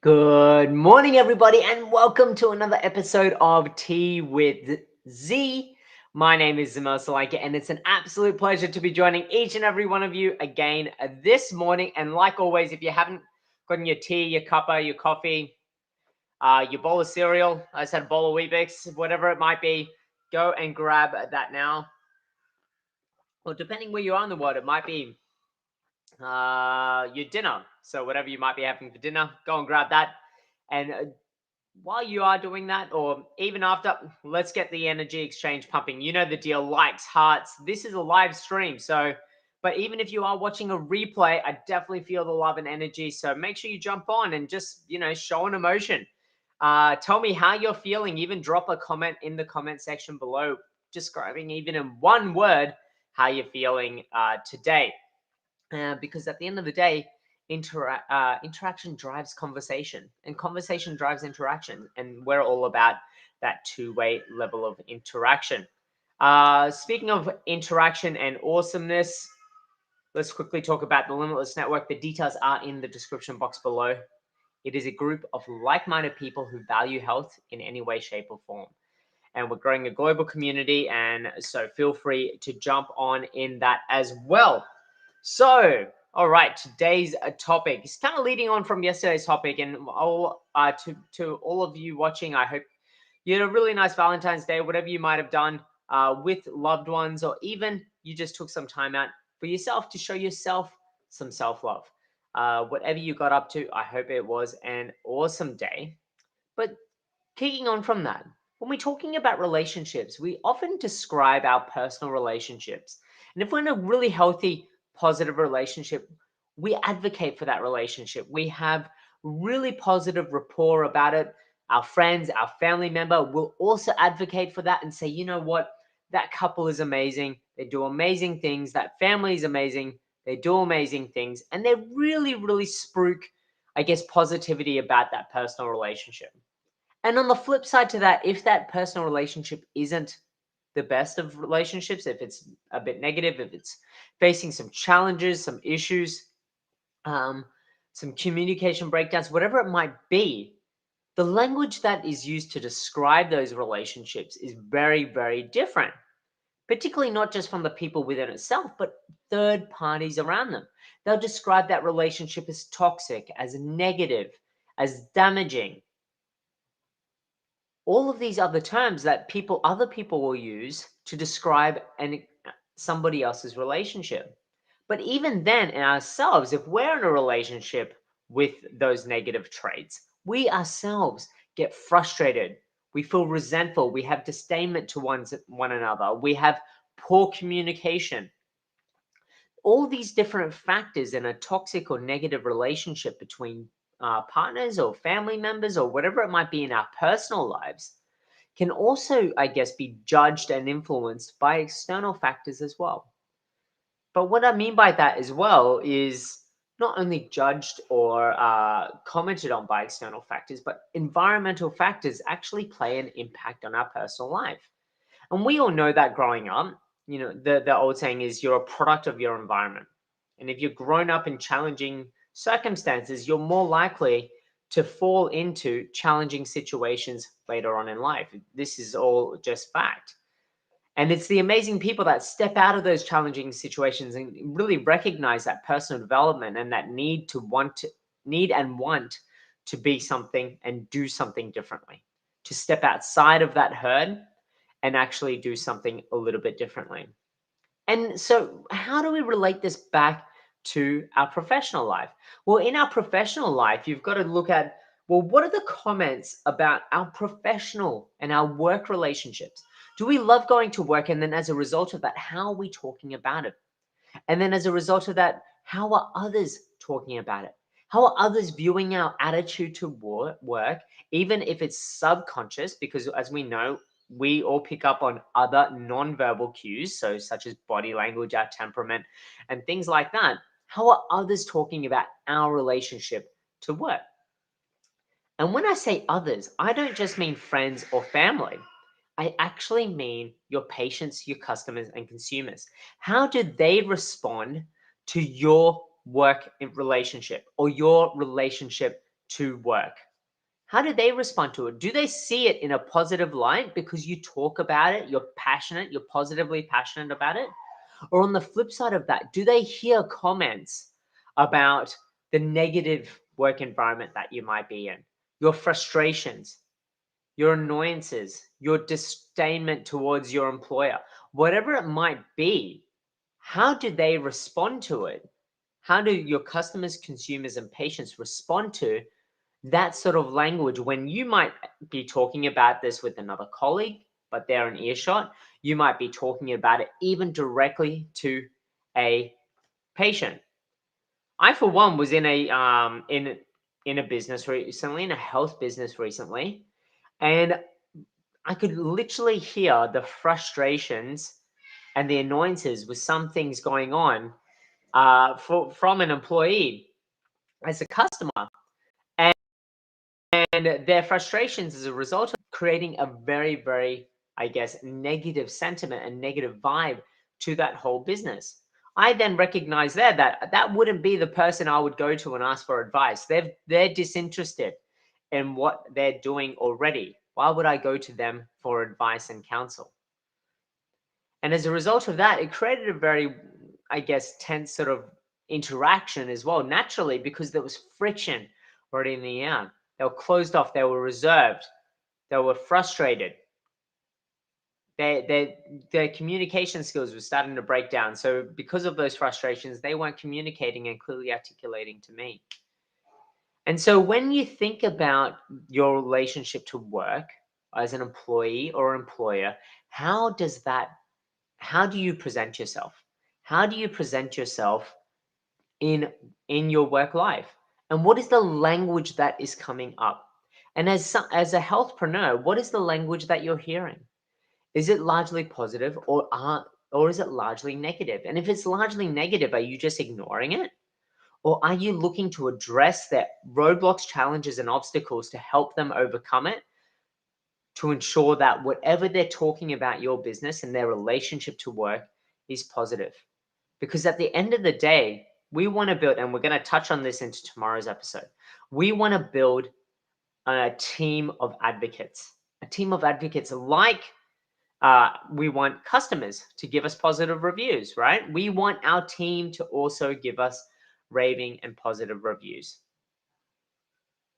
Good morning, everybody, and welcome to another episode of Tea with Z. My name is Zamel Salaika, and it's an absolute pleasure to be joining each and every one of you again this morning. And like always, if you haven't gotten your tea, your cuppa, your coffee, your bowl of cereal, I said bowl of Weetabix, whatever it might be, go and grab that now. Well, depending where you are in the world, it might be your dinner. So whatever you might be having for dinner, go and grab that. And while you are doing that, or even after, let's get the energy exchange pumping. You know the deal, likes, hearts. This is a live stream. So, but even if you are watching a replay, I definitely feel the love and energy. So make sure you jump on and just, show an emotion. Tell me how you're feeling. Even drop a comment in the comment section below, describing even in one word how you're feeling today. Because at the end of the day, interaction drives conversation, and conversation drives interaction, and we're all about that two-way level of interaction. Speaking of interaction and awesomeness, let's quickly talk about the Limitless Network. The details are in the description box below. It is a group of like-minded people who value health in any way, shape, or form. And we're growing a global community, and so feel free to jump on in that as well. So, all right, today's topic is kind of leading on from yesterday's topic, and to all of you watching, I hope you had a really nice Valentine's Day, whatever you might have done with loved ones, or even you just took some time out for yourself to show yourself some self-love. Whatever you got up to, I hope it was an awesome day. But kicking on from that, when we're talking about relationships, we often describe our personal relationships. And if we're in a really healthy, positive relationship, we advocate for that relationship. We have really positive rapport about it. Our friends, our family member will also advocate for that and say, you know what, that couple is amazing. They do amazing things. That family is amazing. They do amazing things. And they really, really spruik, I guess, positivity about that personal relationship. And on the flip side to that, if that personal relationship isn't the best of relationships, if it's a bit negative, if it's facing some challenges, some issues, some communication breakdowns, whatever it might be, the language that is used to describe those relationships is very, very different, particularly not just from the people within itself, but third parties around them. They'll describe that relationship as toxic, as negative, as damaging, all of these other terms that other people will use to describe somebody else's relationship. But even then, in ourselves, if we're in a relationship with those negative traits, we ourselves get frustrated. We feel resentful. We have disdainment to one another. We have poor communication. All these different factors in a toxic or negative relationship between partners or family members or whatever it might be in our personal lives can also, I guess, be judged and influenced by external factors as well. But what I mean by that as well is not only judged or commented on by external factors, but environmental factors actually play an impact on our personal life. And we all know that growing up, the old saying is you're a product of your environment. And if you've grown up in challenging circumstances, you're more likely to fall into challenging situations later on in life. This is all just fact. And it's the amazing people that step out of those challenging situations and really recognize that personal development and that need and want to be something and do something differently, to step outside of that herd and actually do something a little bit differently. And so, how do we relate this back to our professional life? Well, in our professional life, you've got to look at, well, what are the comments about our professional and our work relationships? Do we love going to work? And then as a result of that, how are we talking about it? And then as a result of that, how are others talking about it? How are others viewing our attitude to work, even if it's subconscious? Because as we know, we all pick up on other non-verbal cues, so such as body language, our temperament, and things like that. How are others talking about our relationship to work? And when I say others, I don't just mean friends or family. I actually mean your patients, your customers, and consumers. How do they respond to your work relationship or your relationship to work? How do they respond to it? Do they see it in a positive light because you talk about it, you're passionate, you're positively passionate about it? Or on the flip side of that, do they hear comments about the negative work environment that you might be in, your frustrations, your annoyances, your disdainment towards your employer, whatever it might be? How do they respond to it? How do your customers, consumers, and patients respond to that sort of language when you might be talking about this with another colleague, but they're an earshot? You might be talking about it even directly to a patient. I, for one, was in a business recently, in a health business recently, and I could literally hear the frustrations and the annoyances with some things going on from an employee as a customer, and their frustrations as a result of creating a very, very, I guess, negative sentiment and negative vibe to that whole business. I then recognize there that that wouldn't be the person I would go to and ask for advice. They're disinterested in what they're doing already. Why would I go to them for advice and counsel? And as a result of that, it created a very, I guess, tense sort of interaction as well, naturally, because there was friction already in the air. They were closed off, they were reserved, they were frustrated. Their communication skills were starting to break down. So because of those frustrations, they weren't communicating and clearly articulating to me. And so when you think about your relationship to work as an employee or employer, how do you present yourself? How do you present yourself in your work life? And what is the language that is coming up? And as a healthpreneur, what is the language that you're hearing? Is it largely positive, or is it largely negative? And if it's largely negative, are you just ignoring it? Or are you looking to address their roadblocks, challenges, and obstacles to help them overcome it, to ensure that whatever they're talking about your business and their relationship to work is positive? Because at the end of the day, we want to build, and we're going to touch on this into tomorrow's episode, we want to build a team of advocates. A team of advocates like we want customers to give us positive reviews, right? We want our team to also give us raving and positive reviews.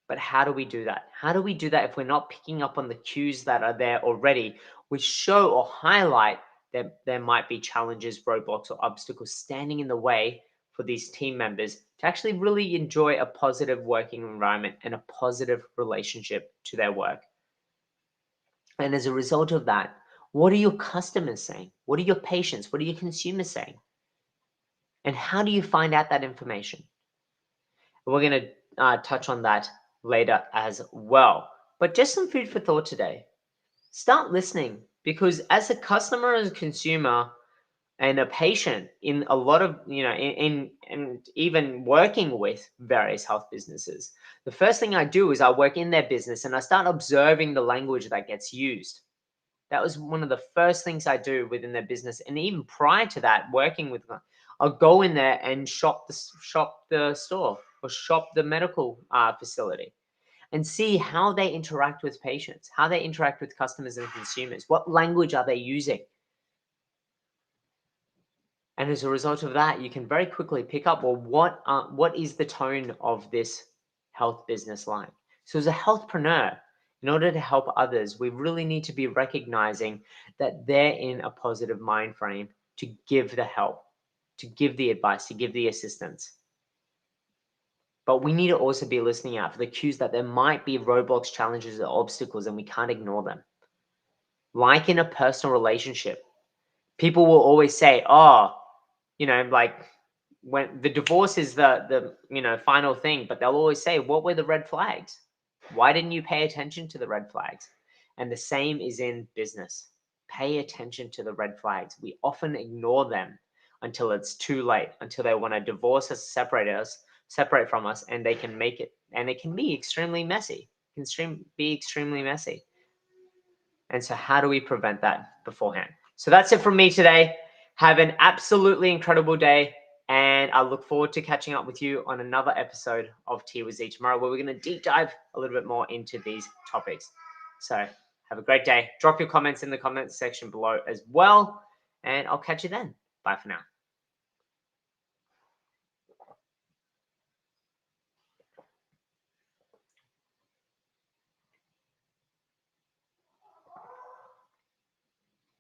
But how do we do that? How do we do that if we're not picking up on the cues that are there already, which show or highlight that there might be challenges, roadblocks, or obstacles standing in the way for these team members to actually really enjoy a positive working environment and a positive relationship to their work? And as a result of that, what are your customers saying? What are your patients? What are your consumers saying? And how do you find out that information? We're going to touch on that later as well. But just some food for thought today. Start listening, because as a customer, as a consumer, and a patient in a lot of, in and even working with various health businesses, the first thing I do is I work in their business and I start observing the language that gets used. That was one of the first things I do within their business. And even prior to that, working with them, I'll go in there and shop the store or shop the medical facility and see how they interact with patients, how they interact with customers and consumers. What language are they using? And as a result of that, you can very quickly pick up, well, what is the tone of this health business like? So as a healthpreneur, in order to help others, we really need to be recognizing that they're in a positive mind frame to give the help, to give the advice, to give the assistance. But we need to also be listening out for the cues that there might be roadblocks, challenges, or obstacles, and we can't ignore them. Like in a personal relationship, people will always say, oh, like when the divorce is the final thing, but they'll always say, what were the red flags? Why didn't you pay attention to the red flags? And the same is in business. Pay attention to the red flags. We often ignore them until it's too late, until they want to divorce us, separate from us, and they can make it. And it can be extremely messy. It can be extremely messy. And so how do we prevent that beforehand? So that's it from me today. Have an absolutely incredible day. And I look forward to catching up with you on another episode of Tea with Z tomorrow, where we're going to deep dive a little bit more into these topics. So have a great day. Drop your comments in the comments section below as well. And I'll catch you then. Bye for now.